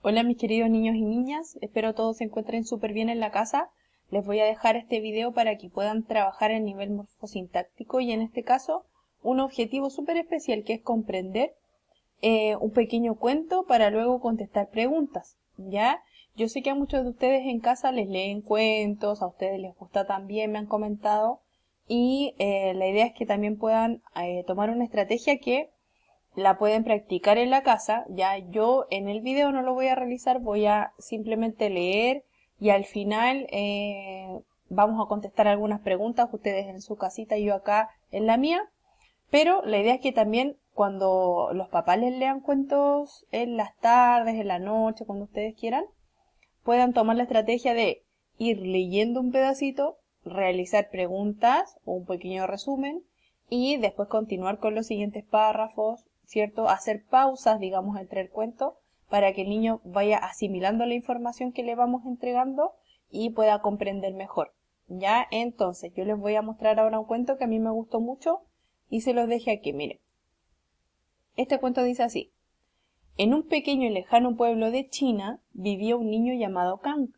Hola mis queridos niños y niñas, espero todos se encuentren súper bien en la casa. Les voy a dejar este video para que puedan trabajar el nivel morfosintáctico y en este caso un objetivo súper especial que es comprender un pequeño cuento para luego contestar preguntas, ¿ya? Yo sé que a muchos de ustedes en casa les leen cuentos, a ustedes les gusta también, me han comentado, y la idea es que también puedan tomar una estrategia que la pueden practicar en la casa. Ya yo en el video no lo voy a realizar, voy a simplemente leer y al final vamos a contestar algunas preguntas, ustedes en su casita y yo acá en la mía. Pero la idea es que también cuando los papás les lean cuentos en las tardes, en la noche, cuando ustedes quieran, puedan tomar la estrategia de ir leyendo un pedacito, realizar preguntas o un pequeño resumen y después continuar con los siguientes párrafos, ¿cierto? Hacer pausas, digamos, entre el cuento para que el niño vaya asimilando la información que le vamos entregando y pueda comprender mejor. Ya, entonces, yo les voy a mostrar ahora un cuento que a mí me gustó mucho y se los dejé aquí, miren. Este cuento dice así. En un pequeño y lejano pueblo de China vivía un niño llamado Kang.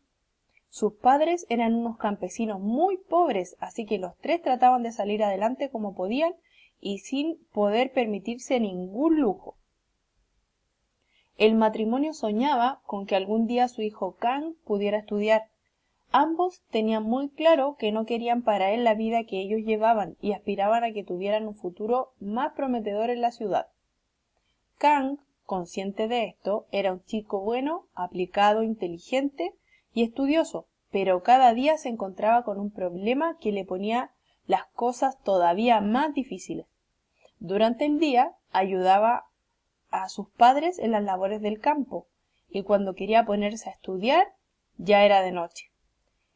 Sus padres eran unos campesinos muy pobres, así que los tres trataban de salir adelante como podían y sin poder permitirse ningún lujo. El matrimonio soñaba con que algún día su hijo Kang pudiera estudiar. Ambos tenían muy claro que no querían para él la vida que ellos llevaban y aspiraban a que tuvieran un futuro más prometedor en la ciudad. Kang, consciente de esto, era un chico bueno, aplicado, inteligente y estudioso, pero cada día se encontraba con un problema que le ponía las cosas todavía más difíciles. Durante el día ayudaba a sus padres en las labores del campo y cuando quería ponerse a estudiar ya era de noche.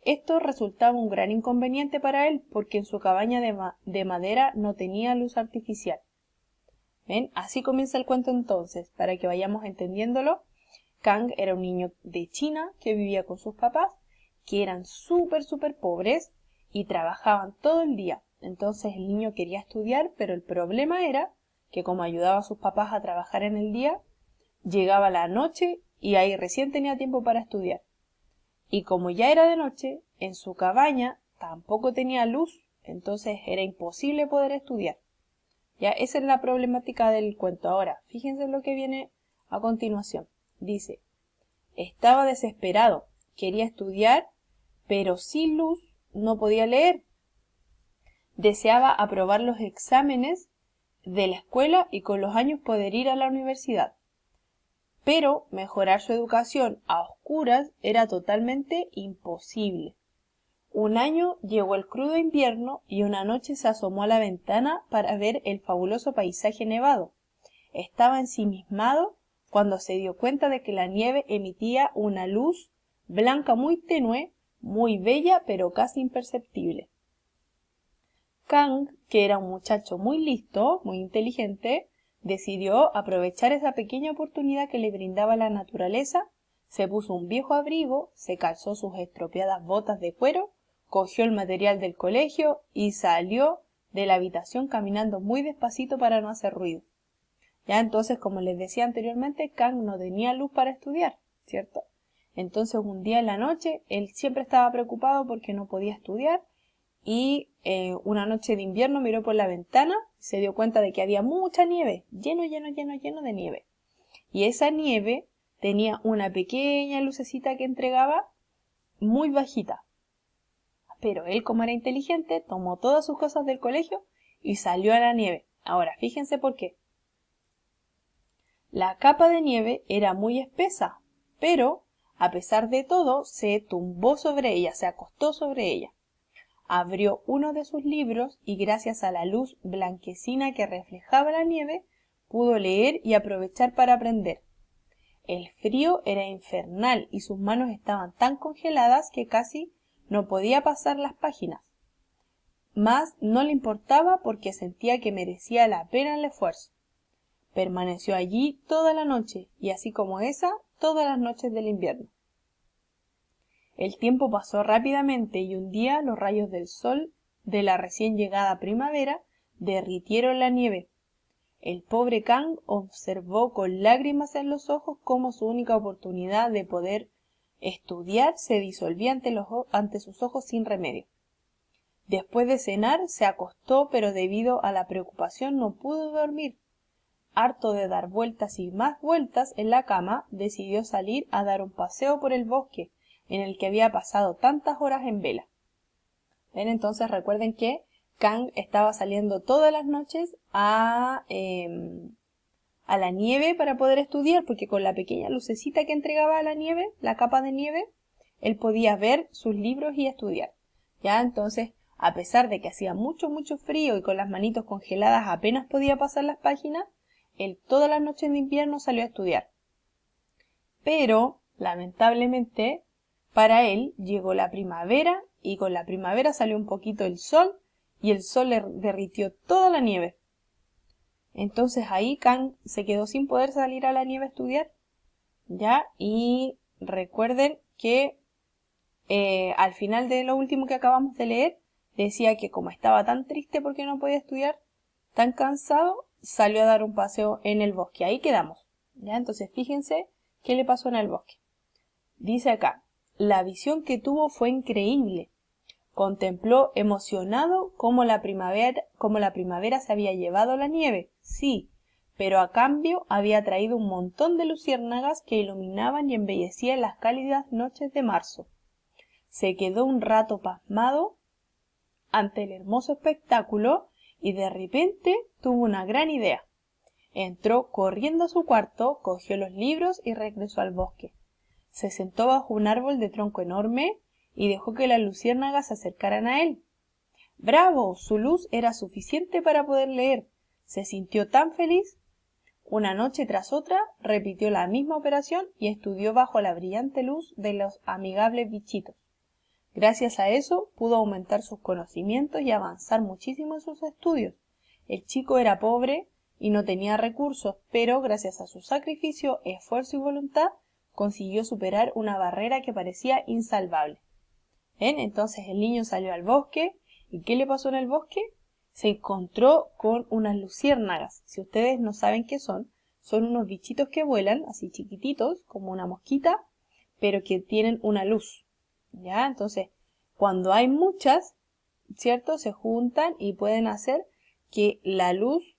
Esto resultaba un gran inconveniente para él porque en su cabaña de madera no tenía luz artificial. ¿Ven? Así comienza el cuento entonces, para que vayamos entendiéndolo. Kang era un niño de China que vivía con sus papás, que eran súper pobres y trabajaban todo el día. Entonces el niño quería estudiar, pero el problema era que como ayudaba a sus papás a trabajar en el día, llegaba la noche y ahí recién tenía tiempo para estudiar. Y como ya era de noche, en su cabaña tampoco tenía luz, entonces era imposible poder estudiar. Ya, esa es la problemática del cuento. Ahora, fíjense lo que viene a continuación. Dice, estaba desesperado, quería estudiar, pero sin luz no podía leer. Deseaba aprobar los exámenes de la escuela y con los años poder ir a la universidad. Pero mejorar su educación a oscuras era totalmente imposible. Un año llegó el crudo invierno y una noche se asomó a la ventana para ver el fabuloso paisaje nevado. Estaba ensimismado cuando se dio cuenta de que la nieve emitía una luz blanca muy tenue, muy bella pero casi imperceptible. Kang, que era un muchacho muy listo, muy inteligente, decidió aprovechar esa pequeña oportunidad que le brindaba la naturaleza, se puso un viejo abrigo, se calzó sus estropeadas botas de cuero, cogió el material del colegio y salió de la habitación caminando muy despacito para no hacer ruido. Ya entonces, como les decía anteriormente, Kang no tenía luz para estudiar, ¿cierto? Entonces un día en la noche, él siempre estaba preocupado porque no podía estudiar y una noche de invierno miró por la ventana y se dio cuenta de que había mucha nieve, lleno de nieve. Y esa nieve tenía una pequeña lucecita que entregaba muy bajita. Pero él, como era inteligente, tomó todas sus cosas del colegio y salió a la nieve. Ahora, fíjense por qué. La capa de nieve era muy espesa, pero, a pesar de todo, se tumbó sobre ella, se acostó sobre ella. Abrió uno de sus libros y gracias a la luz blanquecina que reflejaba la nieve, pudo leer y aprovechar para aprender. El frío era infernal y sus manos estaban tan congeladas que casi no podía pasar las páginas. Mas no le importaba porque sentía que merecía la pena el esfuerzo. Permaneció allí toda la noche y así como esa, todas las noches del invierno. El tiempo pasó rápidamente y un día los rayos del sol de la recién llegada primavera derritieron la nieve. El pobre Kang observó con lágrimas en los ojos cómo su única oportunidad de poder estudiar se disolvía ante sus ojos sin remedio. Después de cenar se acostó, pero debido a la preocupación no pudo dormir. Harto de dar vueltas y más vueltas en la cama, decidió salir a dar un paseo por el bosque, en el que había pasado tantas horas en vela. ¿Ven? Entonces recuerden que Kang estaba saliendo todas las noches a la nieve para poder estudiar, porque con la pequeña lucecita que entregaba la nieve, la capa de nieve, él podía ver sus libros y estudiar. Ya, entonces, a pesar de que hacía mucho frío y con las manitos congeladas apenas podía pasar las páginas, él todas las noches de invierno salió a estudiar. Pero, lamentablemente, para él llegó la primavera y con la primavera salió un poquito el sol y el sol le derritió toda la nieve. Entonces ahí Kang se quedó sin poder salir a la nieve a estudiar, ¿ya? Y recuerden que al final de lo último que acabamos de leer, decía que como estaba tan triste porque no podía estudiar, tan cansado, salió a dar un paseo en el bosque. Ahí quedamos, ¿ya? Entonces fíjense qué le pasó en el bosque. Dice acá, la visión que tuvo fue increíble. Contempló emocionado cómo la primavera se había llevado la nieve, sí, pero a cambio había traído un montón de luciérnagas que iluminaban y embellecían las cálidas noches de marzo. Se quedó un rato pasmado ante el hermoso espectáculo y de repente tuvo una gran idea. Entró corriendo a su cuarto, cogió los libros y regresó al bosque. Se sentó bajo un árbol de tronco enorme y dejó que las luciérnagas se acercaran a él. ¡Bravo! Su luz era suficiente para poder leer. Se sintió tan feliz. Una noche tras otra repitió la misma operación y estudió bajo la brillante luz de los amigables bichitos. Gracias a eso pudo aumentar sus conocimientos y avanzar muchísimo en sus estudios. El chico era pobre y no tenía recursos, pero gracias a su sacrificio, esfuerzo y voluntad consiguió superar una barrera que parecía insalvable. ¿Ven? Entonces el niño salió al bosque. ¿Y qué le pasó en el bosque? Se encontró con unas luciérnagas. Si ustedes no saben qué son unos bichitos que vuelan, así chiquititos, como una mosquita, pero que tienen una luz. ¿Ya? Entonces, cuando hay muchas, ¿cierto? Se juntan y pueden hacer que la luz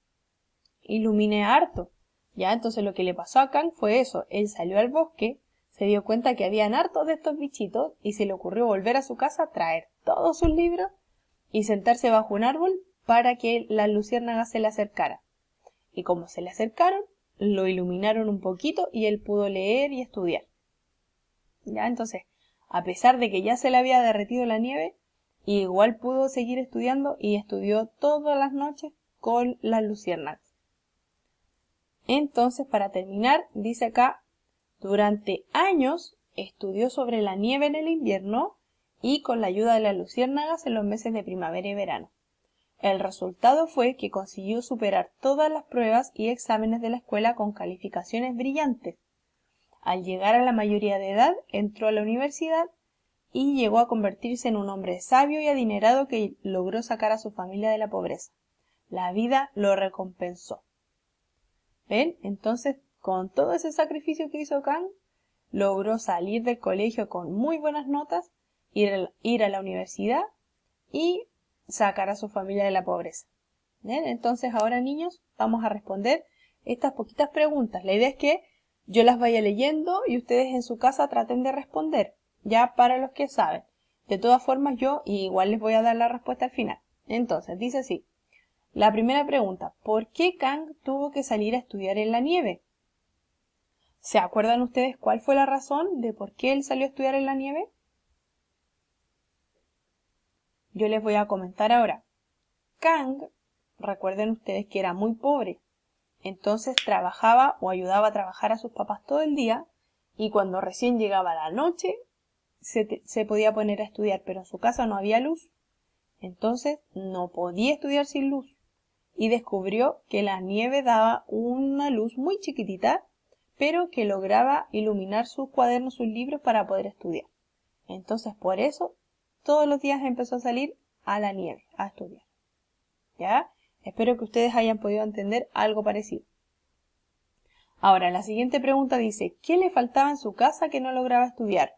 ilumine harto. ¿Ya? Entonces lo que le pasó a Kang fue eso. Él salió al bosque, se dio cuenta que habían hartos de estos bichitos y se le ocurrió volver a su casa, traer todos sus libros y sentarse bajo un árbol para que las luciérnagas se le acercaran. Y como se le acercaron, lo iluminaron un poquito y él pudo leer y estudiar. ¿Ya? Entonces, a pesar de que ya se le había derretido la nieve, igual pudo seguir estudiando y estudió todas las noches con las luciérnagas. Entonces, para terminar, dice acá, durante años estudió sobre la nieve en el invierno y con la ayuda de las luciérnagas en los meses de primavera y verano. El resultado fue que consiguió superar todas las pruebas y exámenes de la escuela con calificaciones brillantes. Al llegar a la mayoría de edad, entró a la universidad y llegó a convertirse en un hombre sabio y adinerado que logró sacar a su familia de la pobreza. La vida lo recompensó. ¿Ven? Entonces, con todo ese sacrificio que hizo Kang, logró salir del colegio con muy buenas notas, ir a la universidad y sacar a su familia de la pobreza. ¿Ven? Entonces, ahora niños, vamos a responder estas poquitas preguntas. La idea es que yo las vaya leyendo y ustedes en su casa traten de responder, ya para los que saben. De todas formas, yo igual les voy a dar la respuesta al final. Entonces, dice así. La primera pregunta, ¿por qué Kang tuvo que salir a estudiar en la nieve? ¿Se acuerdan ustedes cuál fue la razón de por qué él salió a estudiar en la nieve? Yo les voy a comentar ahora. Kang, recuerden ustedes que era muy pobre, entonces trabajaba o ayudaba a trabajar a sus papás todo el día y cuando recién llegaba la noche se podía poner a estudiar, pero en su casa no había luz, entonces no podía estudiar sin luz. Y descubrió que la nieve daba una luz muy chiquitita, pero que lograba iluminar sus cuadernos, sus libros para poder estudiar. Entonces, por eso, todos los días empezó a salir a la nieve a estudiar. ¿Ya? Espero que ustedes hayan podido entender algo parecido. Ahora, la siguiente pregunta dice, ¿qué le faltaba en su casa que no lograba estudiar?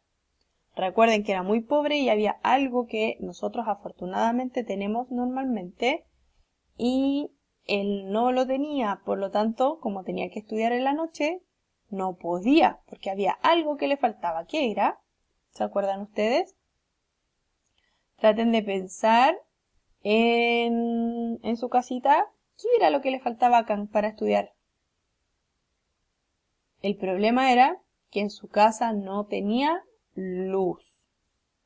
Recuerden que era muy pobre y había algo que nosotros afortunadamente tenemos normalmente y él no lo tenía, por lo tanto, como tenía que estudiar en la noche, no podía, porque había algo que le faltaba. ¿Qué era? ¿Se acuerdan ustedes? Traten de pensar en su casita, ¿qué era lo que le faltaba a Kang para estudiar? El problema era que en su casa no tenía luz.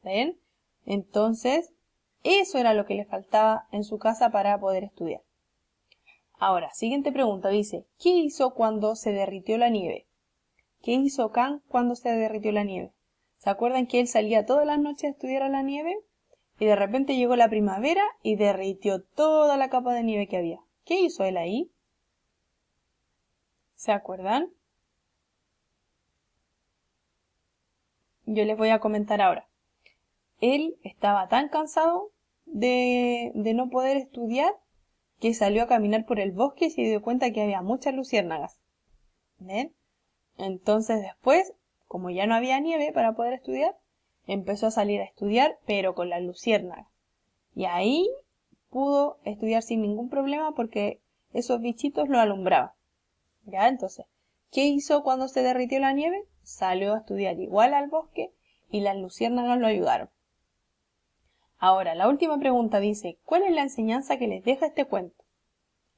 ¿Ven? Entonces, eso era lo que le faltaba en su casa para poder estudiar. Ahora, siguiente pregunta dice, ¿qué hizo cuando se derritió la nieve? ¿Qué hizo Kang cuando se derritió la nieve? ¿Se acuerdan que él salía todas las noches a estudiar a la nieve? Y de repente llegó la primavera y derritió toda la capa de nieve que había. ¿Qué hizo él ahí? ¿Se acuerdan? Yo les voy a comentar ahora. Él estaba tan cansado de no poder estudiar que salió a caminar por el bosque y se dio cuenta que había muchas luciérnagas. ¿Ven? Entonces después, como ya no había nieve para poder estudiar, empezó a salir a estudiar, pero con las luciérnagas. Y ahí pudo estudiar sin ningún problema porque esos bichitos lo alumbraban. ¿Ya? Entonces, ¿qué hizo cuando se derritió la nieve? Salió a estudiar igual al bosque y las luciérnagas lo ayudaron. Ahora, la última pregunta dice, ¿cuál es la enseñanza que les deja este cuento?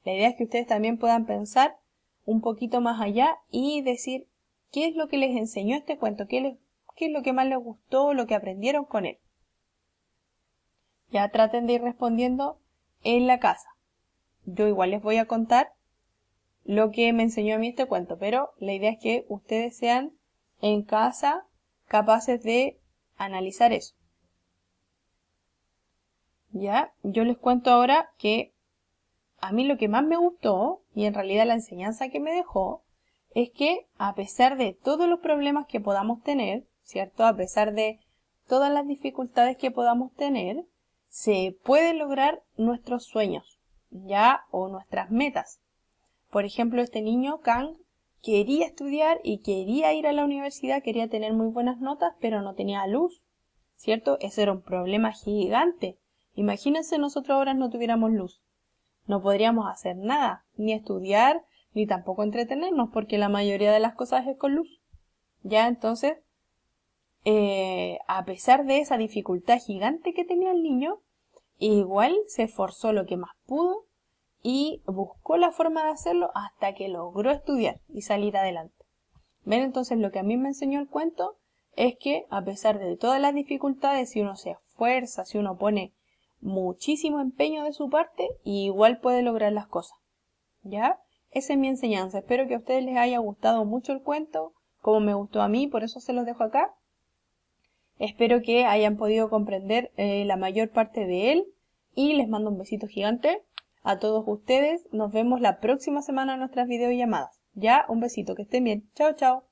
La idea es que ustedes también puedan pensar un poquito más allá y decir qué es lo que les enseñó este cuento, qué es lo que más les gustó, lo que aprendieron con él. Ya traten de ir respondiendo en la casa. Yo igual les voy a contar lo que me enseñó a mí este cuento, pero la idea es que ustedes sean en casa capaces de analizar eso. Ya, yo les cuento ahora que a mí lo que más me gustó, y en realidad la enseñanza que me dejó, es que a pesar de todos los problemas que podamos tener, ¿cierto? A pesar de todas las dificultades que podamos tener, se pueden lograr nuestros sueños, ¿ya? O nuestras metas. Por ejemplo, este niño, Kang, quería estudiar y quería ir a la universidad, quería tener muy buenas notas, pero no tenía luz, ¿cierto? Ese era un problema gigante. Imagínense nosotros ahora no tuviéramos luz. No podríamos hacer nada, ni estudiar, ni tampoco entretenernos, porque la mayoría de las cosas es con luz. Ya, entonces, a pesar de esa dificultad gigante que tenía el niño, igual se esforzó lo que más pudo y buscó la forma de hacerlo hasta que logró estudiar y salir adelante. ¿Ven? Entonces, lo que a mí me enseñó el cuento es que a pesar de todas las dificultades, si uno se esfuerza, si uno pone muchísimo empeño de su parte, igual puede lograr las cosas. ¿Ya? Esa es mi enseñanza. Espero que a ustedes les haya gustado mucho el cuento, como me gustó a mí, por eso se los dejo acá. Espero que hayan podido comprender la mayor parte de él y les mando un besito gigante a todos ustedes. Nos vemos la próxima semana en nuestras videollamadas. Ya, un besito, que estén bien. Chao, chao.